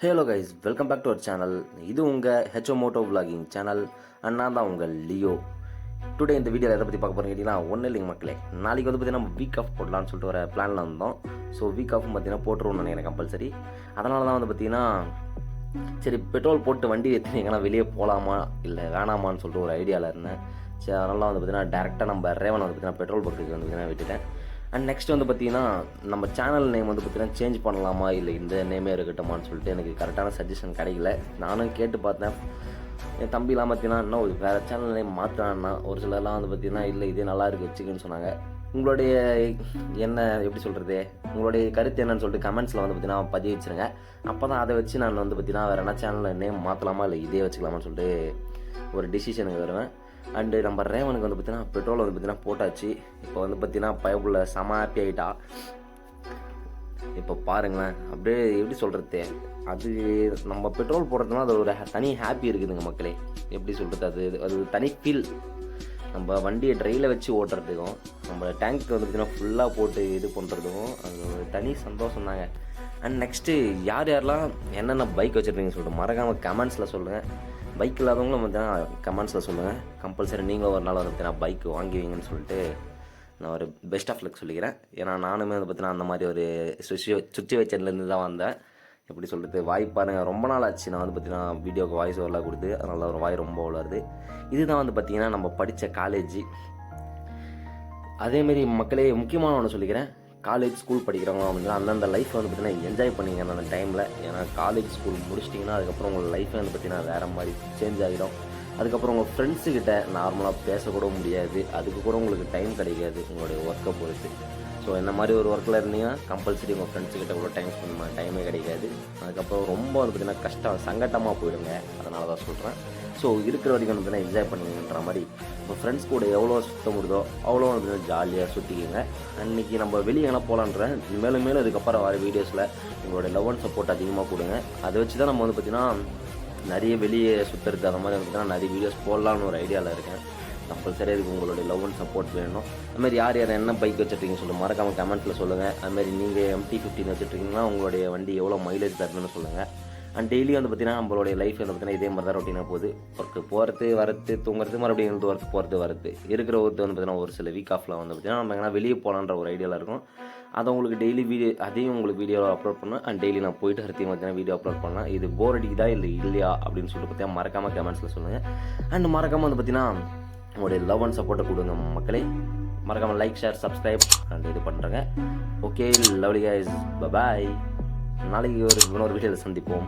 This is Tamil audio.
Hello guys, welcome back to our channel. இது உங்கள் ஹெச்ஓ மோட்டோ விலாகிங் சேனல். அண்ணா தான் உங்கள் லியோ. டுடே இந்த வீடியோவில் எதை பற்றி பார்க்க போகிறீங்க கேட்டிங்கன்னா, ஒன்றும் இல்லைங்க மக்களே. நாளைக்கு வந்து பார்த்தீங்கன்னா நம்ம வீக் ஆஃப் போடலான்னு சொல்லிட்டு ஒரு பிளானில் இருந்தோம். ஸோ வீக் ஆஃப் பார்த்தீங்கன்னா போட்டுருவோம்னு நினைக்கிறேன் கம்பல்சரி. அதனால தான் வந்து பார்த்தீங்கன்னா சரி பெட்ரோல் போட்டு வண்டி எடுத்து எங்கன்னா வெளியே போகலாமா இல்லை வேணாமான்னு சொல்லிட்டு ஒரு ஐடியாவில் இருந்தேன். சரி அதனால வந்து பார்த்தீங்கன்னா டேரெக்டாக நம்ம ரேவன் வந்து பார்த்தீங்கன்னா பெட்ரோல் பங்க்குக்கு வந்து பார்த்தீங்கன்னா விட்டுட்டேன். அண்ட் நெக்ஸ்ட் வந்து பார்த்தீங்கன்னா நம்ம சேனல் நேம் வந்து பார்த்தீங்கன்னா சேஞ்ச் பண்ணலாமா இல்லை இந்த நேமே இருக்கட்டுமான்னு சொல்லிட்டு எனக்கு கரெக்டான சஜஷன் கிடைக்கல. நானும் கேட்டு பார்த்தேன். என் தம்பிலாம் பார்த்தீங்கன்னா இன்னும் வேறு சேனல் நேம் மாற்றினான்னா ஒரு சிலர்லாம் வந்து பார்த்தீங்கன்னா இல்லை இதே நல்லா இருக்குது வச்சுக்குன்னு சொன்னாங்க. உங்களுடைய என்ன எப்படி சொல்கிறது, உங்களுடைய கருத்து என்னன்னு சொல்லிட்டு கமெண்ட்ஸில் வந்து பார்த்தீங்கன்னா பதிவு வச்சுருங்க. அப்போ தான் அதை வச்சு நான் வந்து பார்த்தீங்கன்னா வேறு என்ன சேனலில் நேம் மாற்றலாமா இல்லை இதே வச்சுக்கலாமான்னு சொல்லிட்டு ஒரு டிசிஷனுக்கு வருவேன். அண்டு நம்ம ரேவனுக்கு வந்து பார்த்தீங்கன்னா பெட்ரோல் வந்து பார்த்தீங்கன்னா போட்டாச்சு. இப்போ வந்து பார்த்தீங்கன்னா பயப்புள்ள செம ஹாப்பி ஆகிட்டா. இப்போ பாருங்களேன், அப்படியே எப்படி சொல்கிறது, அது நம்ம பெட்ரோல் போடுறதுனா அது ஒரு தனி ஹாப்பி இருக்குதுங்க மக்களே. எப்படி சொல்கிறது, அது தனி ஃபீல். நம்ம வண்டியை ட்ரையில் வச்சு ஓட்டுறதுக்கும் நம்ம டேங்க்கு வந்து பார்த்தீங்கன்னா ஃபுல்லாக போட்டு இது பண்ணுறதுக்கும் அது ஒரு தனி சந்தோஷம் தாங்க. அண்ட் நெக்ஸ்ட்டு யார் யாரெல்லாம் என்னென்ன பைக் வச்சுருக்கீங்கன்னு சொல்லிட்டு மறக்காமல் கமெண்ட்ஸில் சொல்லுங்கள். பைக் இல்லாதவங்களும் பார்த்தீங்கன்னா கமெண்ட்ஸில் சொல்லுங்கள். கம்பல்சரி நீங்களும் ஒரு நாள் வந்து பார்த்தீங்கன்னா பைக் வாங்குவீங்கன்னு சொல்லிட்டு நான் ஒரு பெஸ்ட் ஆஃப் லக் சொல்லிக்கிறேன். ஏன்னா நானுமே வந்து பார்த்தீங்கன்னா அந்த மாதிரி ஒரு சுச்சுவேஷன்லேருந்து தான் வந்தேன். எப்படி சொல்கிறது, வாய்ப்பாருங்க ரொம்ப நாள் ஆச்சு நான் வந்து பார்த்தீங்கன்னா வீடியோக்கு வாய்ஸ் ஓவரெலாம் கொடுத்து. அதனால ஒரு வாய் ரொம்ப வளருது. இதுதான் வந்து பார்த்திங்கன்னா நம்ம படித்த காலேஜ். அதேமாரி மக்களே முக்கியமான ஒன்று சொல்லிக்கிறேன், காலேஜ் ஸ்கூல் படிக்கிறவங்க அப்படின்னா அந்தந்த லைஃப் வந்து பார்த்திங்கன்னா என்ஜாய் பண்ணிங்க அந்த டைமில். ஏன்னா காலேஜ் ஸ்கூல் முடிச்சிட்டிங்கன்னா அதுக்கப்புறம் உங்கள் லைஃப்பை வந்து பார்த்திங்கன்னா வேறு மாதிரி சேஞ்ச் ஆகிடும். அதுக்கப்புறம் உங்கள் ஃப்ரெண்ட்ஸுக்கிட்ட நார்மலாக பேசக்கூட முடியாது. அதுக்கு கூட உங்களுக்கு டைம் கிடைக்காது உங்களுடைய ஒர்க்கை பொறுத்து. ஸோ இந்த மாதிரி ஒரு ஒர்க்கில் இருந்தீங்கன்னா கம்பல்சரி உங்கள் ஃப்ரெண்ட்ஸுக்கிட்ட கூட டைம் ஸ்பெண்ட் பண்ண டைமே கிடைக்காது. அதுக்கப்புறம் ரொம்ப வந்து பார்த்திங்கன்னா கஷ்டம் சங்கட்டமாக போயிடுங்க. அதனால தான் சொல்கிறேன். ஸோ இருக்கிற வரைக்கும் வந்து பார்த்தீங்கன்னா என்ஜாய் பண்ணுங்கன்ற மாதிரி உங்கள் ஃப்ரெண்ட்ஸ் கூட எவ்வளோ சுத்த முடியுதோ அவ்வளோ வந்து ஜாலியாக சுற்றிக்கிங்க. அன்றைக்கி நம்ம வெளியே எங்கன்னா போகலான்றேன். மேலும் மேலும் இதுக்கப்புறம் வர வீடியோஸில் உங்களோட லவ் அண்ட் சப்போர்ட் அதிகமாக கொடுங்க. அதை வச்சு தான் நம்ம வந்து பார்த்திங்கன்னா நிறைய வெளியே சுற்றுறது அந்த மாதிரி வந்து பார்த்திங்கன்னா நிறைய வீடியோஸ் போடலான்னு ஒரு ஐடியாவில் இருக்கேன். கம்பல்சரி அதுக்கு உங்களுடைய லவ் அண்ட் சப்போர்ட் வேணும். அதுமாதிரி யார் யார் என்ன பைக் வச்சுருக்கீங்கன்னு சொல்லுங்கள், மறக்காமல் கமெண்ட்டில் சொல்லுங்கள். அதுமாதிரி நீங்கள் MT-15 வச்சுருக்கீங்கன்னா உங்களுடைய வண்டி எவ்வளோ மைலேஜ் தருதுன்னு சொல்லுங்கள். அண்ட் டெய்லி வந்து பார்த்திங்கன்னா நம்மளுடைய லைஃப் வந்து பார்த்திங்கன்னா இதே மாதிரி தான் ரொட்டீனாக போகுது. ஒர்க்கு போகிறது வரது தூங்குறது மறுபடியும் எழுந்து ஒர்க் போகிறது வரது. இருக்கிற ஒர்க்கு வந்து பார்த்திங்கன்னா ஒரு சில வீக் ஆஃபில் வந்து பார்த்திங்கன்னா நம்ம எங்கன்னா வெளியே போகலான்ற ஒரு ஐடியாவில் இருக்கும். அதை உங்களுக்கு டெய்லி அதையும் உங்களுக்கு வீடியோவில் அப்லோட் பண்ணேன். அண்ட் டெய்லி நான் போயிட்டு வரத்தையும் பார்த்தீங்கன்னா வீடியோ அப்லோட் பண்ணேன். இது போர் அடிக்குதா இல்லை இல்லையா அப்படின்னு சொல்லிட்டு பார்த்தீங்கன்னா மறக்காமல் கமெண்ட்ஸில் சொல்லுங்கள். அண்ட் மறக்காமல் வந்து பார்த்திங்கன்னா உங்களுடைய லவ் அண்ட் சப்போர்ட்டை கொடுங்க மக்களே. மறக்காமல் லைக், ஷேர், சப்ஸ்கிரைப் அண்ட் இது பண்ணுறேங்க. ஓகே லவ்லி கைஸ், பாய். நாளைக்கு இன்னொரு வீடியோவில் சந்திப்போம்.